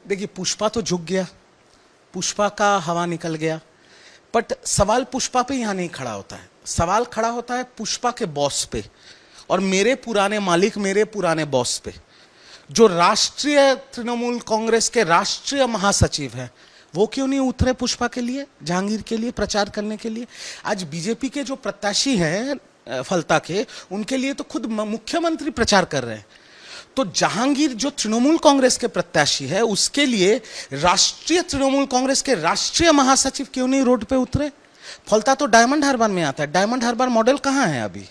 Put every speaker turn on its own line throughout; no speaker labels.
देखिए, पुष्पा तो झुक गया, पुष्पा का हवा निकल गया, बट सवाल पुष्पा पे यहां नहीं खड़ा होता है। सवाल खड़ा होता है पुष्पा के बॉस पे और मेरे पुराने मालिक, मेरे पुराने बॉस पे। जो राष्ट्रीय तृणमूल कांग्रेस के राष्ट्रीय महासचिव हैं, वो क्यों नहीं उतरे पुष्पा के लिए, जहांगीर के लिए प्रचार करने के लिए। आज बीजेपी के जो प्रत्याशी हैं फलता के, उनके लिए तो खुद मुख्यमंत्री प्रचार कर रहे हैं। तो जहांगीर जो तृणमूल कांग्रेस के प्रत्याशी है, उसके लिए राष्ट्रीय तृणमूल कांग्रेस के राष्ट्रीय महासचिव क्यों नहीं रोड पे उतरे। फलता तो डायमंड हार्बर में आता है, डायमंड हार्बर मॉडल कहां है अभी,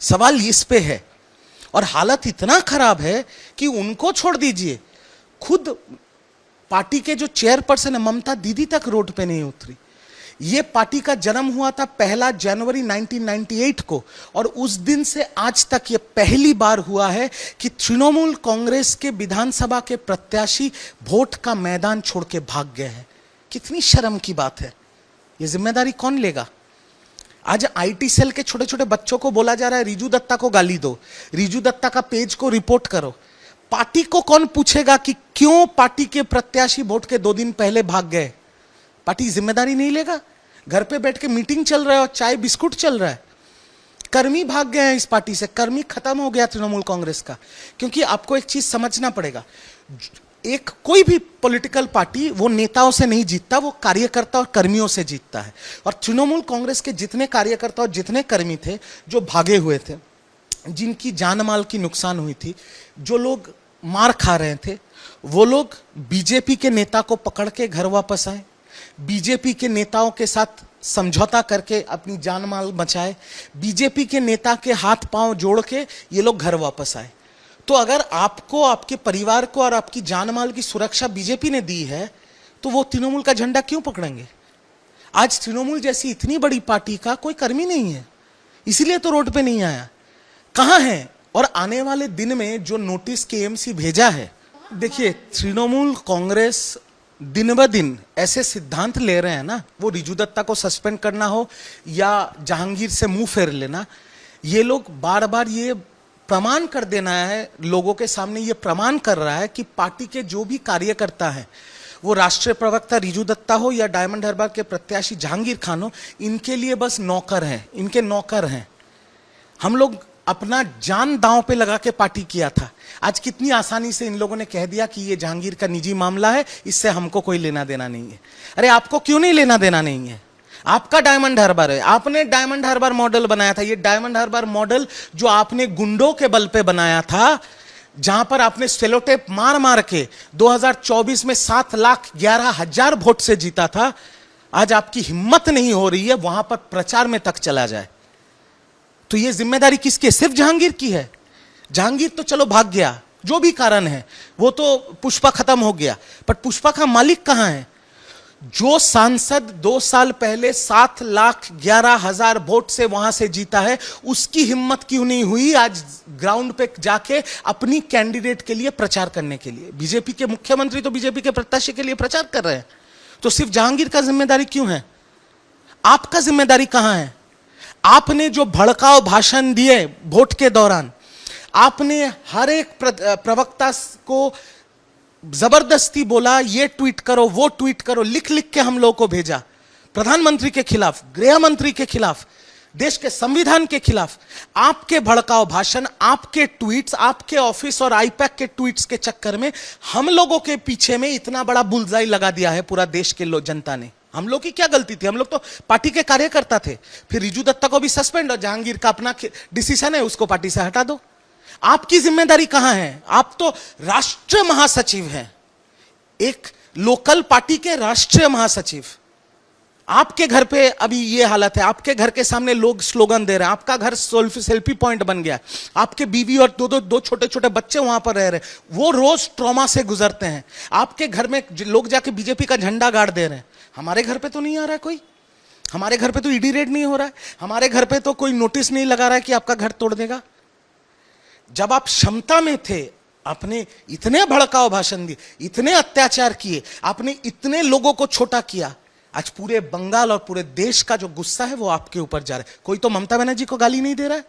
सवाल इस पे है। और हालत इतना खराब है कि उनको छोड़ दीजिए, खुद पार्टी के जो चेयरपर्सन है ममता दीदी तक रोड पे नहीं उतरी। ये पार्टी का जन्म हुआ था 1 जनवरी 1998 को, और उस दिन से आज तक ये पहली बार हुआ है कि तृणमूल कांग्रेस के विधानसभा के प्रत्याशी वोट का मैदान छोड़ के भाग गए हैं। कितनी शर्म की बात है। ये जिम्मेदारी कौन लेगा। आज आईटी सेल के छोटे छोटे बच्चों को बोला जा रहा है रिजू दत्ता को गाली दो, रिजू दत्ता का पेज को रिपोर्ट करो। पार्टी को कौन पूछेगा कि क्यों पार्टी के प्रत्याशी वोट के 2 दिन पहले भाग गए। पार्टी जिम्मेदारी नहीं लेगा। घर पे बैठ के मीटिंग चल रहा है और चाय बिस्कुट चल रहा है। कर्मी भाग गए हैं इस पार्टी से, कर्मी खत्म हो गया तृणमूल कांग्रेस का। क्योंकि आपको एक चीज समझना पड़ेगा, एक कोई भी पॉलिटिकल पार्टी वो नेताओं से नहीं जीतता, वो कार्यकर्ता और कर्मियों से जीतता है। और तृणमूल कांग्रेस के जितने कार्यकर्ता और जितने कर्मी थे जो भागे हुए थे, जिनकी जान माल की नुकसान हुई थी, जो लोग मार खा रहे थे, वो लोग बीजेपी के नेता को पकड़ के घर वापस आए, बीजेपी के नेताओं के साथ समझौता करके अपनी जान माल बचाए, बीजेपी के नेता के हाथ पांव जोड़ के ये लोग घर वापस आए। तो अगर आपको, आपके परिवार को और आपकी जान माल की सुरक्षा बीजेपी ने दी है, तो वो तृणमूल का झंडा क्यों पकड़ेंगे। आज तृणमूल जैसी इतनी बड़ी पार्टी का कोई कर्मी नहीं है, इसीलिए तो रोड पे नहीं आया। कहां है। और आने वाले दिन में जो नोटिस केएमसी भेजा है, देखिए तृणमूल कांग्रेस दिन ब दिन ऐसे सिद्धांत ले रहे हैं ना, वो रिजू दत्ता को सस्पेंड करना हो या जहांगीर से मुंह फेर लेना, ये लोग बार बार ये प्रमाण कर देना है लोगों के सामने, ये प्रमाण कर रहा है कि पार्टी के जो भी कार्यकर्ता हैं, वो राष्ट्रीय प्रवक्ता रिजू दत्ता हो या डायमंड हार्बर के प्रत्याशी जहांगीर खान हो, इनके लिए बस नौकर हैं, इनके नौकर हैं। हम लोग अपना जान दांव पे लगा के पार्टी किया था। आज कितनी आसानी से इन लोगों ने कह दिया कि ये जहांगीर का निजी मामला है, इससे हमको कोई लेना देना नहीं है। अरे आपको क्यों नहीं लेना देना नहीं है, आपका डायमंड हार्बर है, आपने डायमंड हार्बर मॉडल बनाया था। ये डायमंड हार्बर मॉडल जो आपने गुंडों के बल पे बनाया था, जहां पर आपने सेलोटेप मार मार के 2024 में 7,11,000 वोट से जीता था, आज आपकी हिम्मत नहीं हो रही है वहां पर प्रचार में तक चला जाए। तो ये जिम्मेदारी किसकी है, सिर्फ जहांगीर की है। जहांगीर तो चलो भाग गया, जो भी कारण है, वो तो पुष्पा खत्म हो गया, पर पुष्पा का मालिक कहां है। जो सांसद 2 साल पहले 7,11,000 वोट से वहां से जीता है, उसकी हिम्मत क्यों नहीं हुई आज ग्राउंड पे जाके अपनी कैंडिडेट के लिए प्रचार करने के लिए। बीजेपी के मुख्यमंत्री तो बीजेपी के प्रत्याशी के लिए प्रचार कर रहे हैं, तो सिर्फ जहांगीर का जिम्मेदारी क्यों है। आपका जिम्मेदारी कहां है। आपने जो भड़काऊ भाषण दिए वोट के दौरान, आपने हर एक प्रवक्ता को जबरदस्ती बोला ये ट्वीट करो, वो ट्वीट करो, लिख लिख के हम लोगों को भेजा, प्रधानमंत्री के खिलाफ, गृह मंत्री के खिलाफ, देश के संविधान के खिलाफ। आपके भड़काऊ भाषण, आपके ट्वीट्स, आपके ऑफिस और आईपैक के ट्वीट्स के चक्कर में हम लोगों के पीछे में इतना बड़ा बुलजाई लगा दिया है पूरा देश के जनता ने। हम लोग की क्या गलती थी, हम लोग तो पार्टी के कार्यकर्ता थे। फिर रिजू दत्ता को भी सस्पेंड, और जहांगीर का अपना डिसीजन है, उसको पार्टी से हटा दो। आपकी जिम्मेदारी कहां है। आप तो राष्ट्रीय महासचिव हैं, एक लोकल पार्टी के राष्ट्रीय महासचिव। आपके घर पे अभी ये हालत है, आपके घर के सामने लोग स्लोगन दे रहे हैं, आपका घर सेल्फी पॉइंट बन गया, आपके बीवी और दो छोटे छोटे बच्चे वहां पर रह रहे हैं, वो रोज ट्रॉमा से गुजरते हैं। आपके घर में लोग जाके बीजेपी का झंडा गाड़ दे रहे हैं। हमारे घर पे तो नहीं आ रहा है कोई, हमारे घर पे तो ईडी रेड नहीं हो रहा है, हमारे घर पे तो कोई नोटिस नहीं लगा रहा है कि आपका घर तोड़ देगा। जब आप क्षमता में थे, आपने इतने भड़काऊ भाषण दिए, इतने अत्याचार किए, आपने इतने लोगों को छोटा किया। आज पूरे बंगाल और पूरे देश का जो गुस्सा है वो आपके ऊपर जा रहा है। कोई तो ममता बनर्जी को गाली नहीं दे रहा है।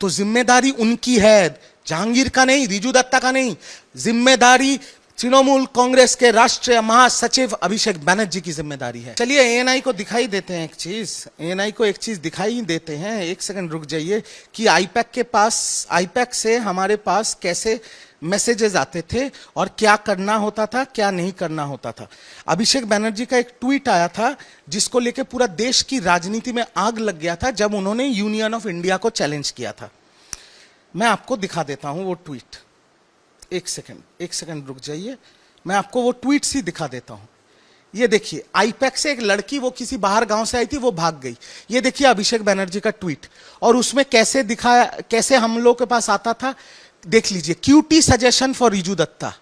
तो जिम्मेदारी उनकी है, जहांगीर का नहीं, रिजू दत्ता का नहीं। जिम्मेदारी तृणमूल कांग्रेस के राष्ट्रीय महासचिव अभिषेक बैनर्जी की जिम्मेदारी है। चलिए एएनआई को दिखाई देते हैं एक चीज, एएनआई को एक चीज दिखाई देते हैं, एक सेकंड रुक जाइए, कि आईपैक से हमारे पास कैसे मैसेजेस आते थे और क्या करना होता था, क्या नहीं करना होता था। अभिषेक बैनर्जी का एक ट्वीट आया था जिसको लेके पूरा देश की राजनीति में आग लग गया था जब उन्होंने यूनियन ऑफ इंडिया को चैलेंज किया था। मैं आपको दिखा देता हूं वो ट्वीट, एक सेकंड रुक जाइए, मैं आपको वो ट्वीट ही दिखा देता हूं। ये देखिए, आईपैक से एक लड़की, वो किसी बाहर गांव से आई थी, वो भाग गई। ये देखिए अभिषेक बैनर्जी का ट्वीट, और उसमें कैसे दिखाया, कैसे हम लोग के पास आता था, देख लीजिए, QT suggestion for Riju Dutta,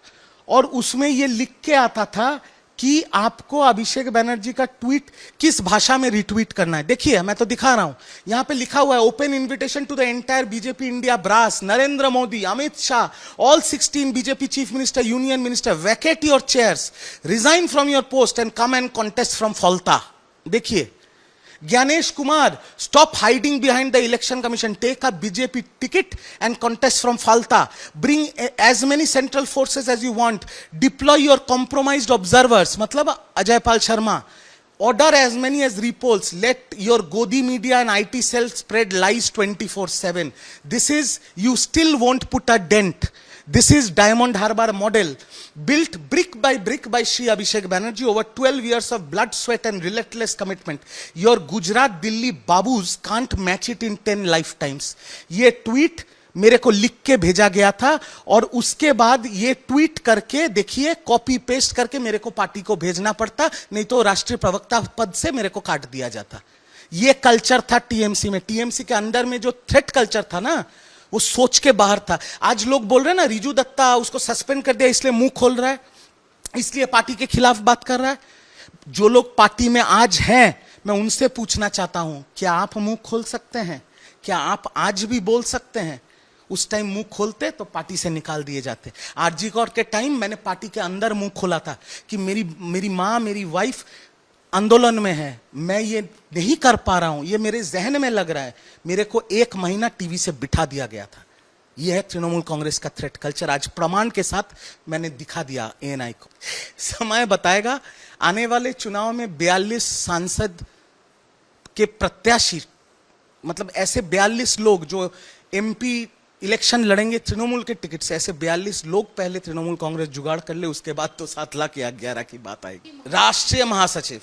और उसमें ये लिख के आता था कि आपको अभिषेक बैनर्जी का ट्वीट किस भाषा में रिट्वीट करना है। देखिए मैं तो दिखा रहा हूं, यहां पे लिखा हुआ है, open invitation to the entire BJP India brass, Narendra Modi, Amit Shah, all 16 BJP chief minister, union minister, vacate your chairs, resign from your post and come and contest from Falta. देखिए, Gyanesh Kumar, stop hiding behind the election commission, take a BJP ticket and contest from Falta, bring as many central forces as you want, deploy your compromised observers, मतलब Ajay Pal Sharma, order as many as repolls, let your Godi media and IT cell spread lies 24/7. This is, you still won't put a dent. This is Diamond Harbour model, built brick by Shri Abhishek Banerjee over 12 years of blood, sweat and relentless commitment. Your Gujarat, Delhi babus can't match it in 10 lifetimes. ये tweet मेरे को लिख के भेजा गया था, और उसके बाद ये ट्वीट करके देखिए, कॉपी पेस्ट करके मेरे को पार्टी को भेजना पड़ता, नहीं तो राष्ट्रीय प्रवक्ता पद से मेरे को काट दिया जाता। ये कल्चर था टीएमसी में। टीएमसी के अंदर में जो थ्रेट कल्चर था ना, वो सोच के बाहर था। आज लोग बोल रहे हैं ना, रिजू दत्ता उसको सस्पेंड कर दिया इसलिए मुंह खोल रहा है, इसलिए पार्टी के खिलाफ बात कर रहा है। जो लोग पार्टी में आज हैं, मैं उनसे पूछना चाहता हूं, क्या आप मुंह खोल सकते हैं? क्या आप आज भी बोल सकते हैं? उस टाइम मुंह खोलते तो पार्टी से निकाल दिए जाते। आरजी कौर के टाइम मैंने पार्टी के अंदर मुंह खोला था कि मेरी मां, मेरी वाइफ आंदोलन में है, मैं ये नहीं कर पा रहा हूं, ये मेरे जहन में लग रहा है। मेरे को 1 महीना टीवी से बिठा दिया गया था। ये है तृणमूल कांग्रेस का थ्रेट कल्चर। आज प्रमाण के साथ मैंने दिखा दिया एएनआई को। समय बताएगा, आने वाले चुनाव में 42 सांसद के प्रत्याशी, मतलब ऐसे 42 लोग जो एमपी इलेक्शन लड़ेंगे तृणमूल के टिकट से, ऐसे 42 लोग पहले तृणमूल कांग्रेस जुगाड़ कर ले, उसके बाद तो 7 लाख या 11 की बात आएगी। राष्ट्रीय महासचिव,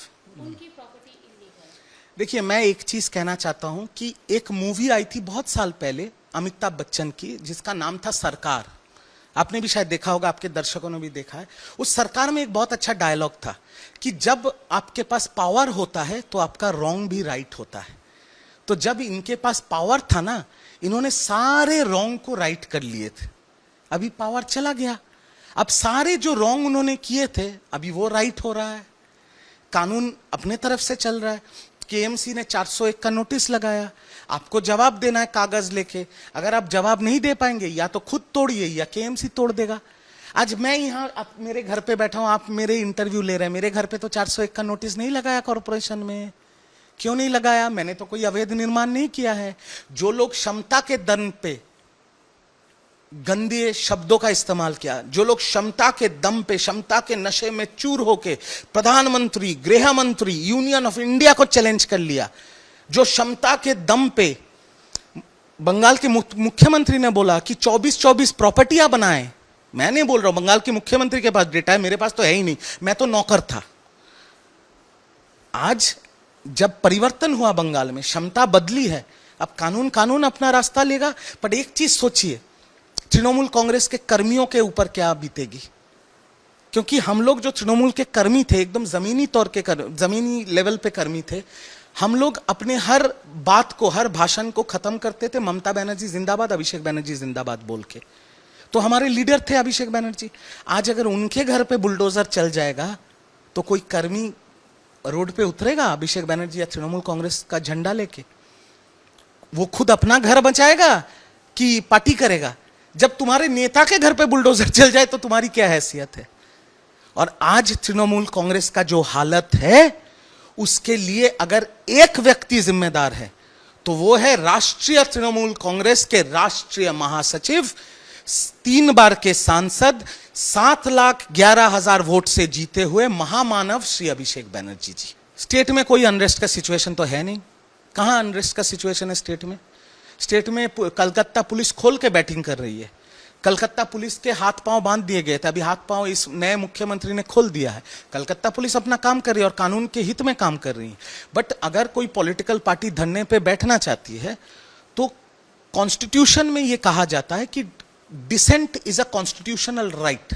देखिए मैं एक चीज कहना चाहता हूं कि एक मूवी आई थी बहुत साल पहले अमिताभ बच्चन की, जिसका नाम था सरकार। आपने भी शायद देखा होगा, आपके दर्शकों ने भी देखा है। उस सरकार में एक बहुत अच्छा डायलॉग था कि जब आपके पास पावर होता है तो आपका रॉन्ग भी राइट होता है। तो जब इनके पास पावर था ना, इन्होंने सारे रॉन्ग को राइट कर लिए थे। अभी पावर चला गया, अब सारे जो रॉन्ग उन्होंने किए थे अभी वो राइट हो रहा है। कानून अपने तरफ से चल रहा है। केएमसी ने 401 का नोटिस लगाया, आपको जवाब देना है कागज लेके। अगर आप जवाब नहीं दे पाएंगे, या तो खुद तोड़िए या केएमसी तोड़ देगा। आज मैं यहाँ, आप मेरे घर पे बैठा हूं, आप मेरे इंटरव्यू ले रहे हैं, मेरे घर पे तो 401 का नोटिस नहीं लगाया कॉर्पोरेशन में। क्यों नहीं लगाया? मैंने तो कोई अवैध निर्माण नहीं किया है। जो लोग क्षमता के दम पे गंदे शब्दों का इस्तेमाल किया, जो लोग क्षमता के दम पे, क्षमता के नशे में चूर होके प्रधानमंत्री, गृह मंत्री, यूनियन ऑफ इंडिया को चैलेंज कर लिया, जो क्षमता के दम पे बंगाल के मुख्यमंत्री ने बोला कि 24-24 प्रॉपर्टियां बनाए। मैं नहीं बोल रहा हूं, बंगाल के मुख्यमंत्री के पास डेटा है, मेरे पास तो है ही नहीं, मैं तो नौकर था। आज जब परिवर्तन हुआ बंगाल में, क्षमता बदली है, अब कानून अपना रास्ता लेगा। पर एक चीज सोचिए, तृणमूल कांग्रेस के कर्मियों के ऊपर क्या बीतेगी? क्योंकि हम लोग जो तृणमूल के कर्मी थे, एकदम जमीनी तौर के जमीनी लेवल पे कर्मी थे, हम लोग अपने हर बात को, हर भाषण को खत्म करते थे ममता बनर्जी जिंदाबाद, अभिषेक बनर्जी जिंदाबाद बोल के। तो हमारे लीडर थे अभिषेक बनर्जी। आज अगर उनके घर पे बुलडोजर चल जाएगा तो कोई कर्मी रोड पे उतरेगा अभिषेक बनर्जी या तृणमूल कांग्रेस का झंडा लेके? वो खुद अपना घर बचाएगा कि पार्टी करेगा? जब तुम्हारे नेता के घर पे बुलडोजर चल जाए तो तुम्हारी क्या हैसियत है? और आज तृणमूल कांग्रेस का जो हालत है, उसके लिए अगर एक व्यक्ति जिम्मेदार है तो वो है राष्ट्रीय तृणमूल कांग्रेस के राष्ट्रीय महासचिव 3 बार के सांसद, 7,11,000 वोट से जीते हुए महामानव श्री अभिषेक बैनर्जी जी। स्टेट में कोई अनरेस्ट का सिचुएशन तो है नहीं। कहां अनरेस्ट का सिचुएशन है स्टेट में? स्टेट में कलकत्ता पुलिस खोल के बैटिंग कर रही है। कलकत्ता पुलिस के हाथ पांव बांध दिए गए थे, अभी हाथ पांव इस नए मुख्यमंत्री ने खोल दिया है। कलकत्ता पुलिस अपना काम कर रही है और कानून के हित में काम कर रही है। बट अगर कोई पॉलिटिकल पार्टी धरने पे बैठना चाहती है तो कॉन्स्टिट्यूशन में यह कहा जाता है कि dissent is a constitutional right.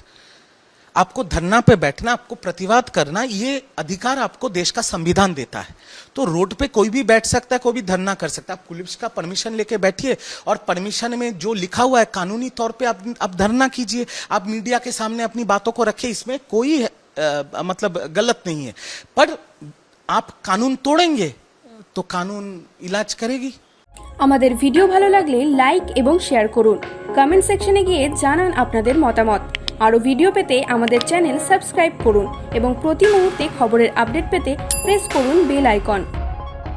आपको धरना पे बैठना, आपको प्रतिवाद करना, ये अधिकार आपको देश का संविधान देता है। तो रोड पे कोई भी बैठ सकता है, कोई भी धरना कर सकता है। आप पुलिस का परमिशन लेके बैठिए और परमिशन में जो लिखा हुआ है कानूनी तौर पे आप धरना कीजिए, आप मीडिया के सामने अपनी बातों को रखिए, इसमें कोई मतलब गलत नहीं है। पर आप कानून तोड़ेंगे तो कानून इलाज करेगी।
আমাদের ভিডিও ভালো লাগলে লাইক এবং শেয়ার করুন। কমেন্ট সেকশনে গিয়ে জানান আপনাদের মতামত। আরও ভিডিও পেতে আমাদের চ্যানেল সাবস্ক্রাইব করুন এবং প্রতি মুহূর্তে খবরের আপডেট পেতে প্রেস করুন বেল আইকন।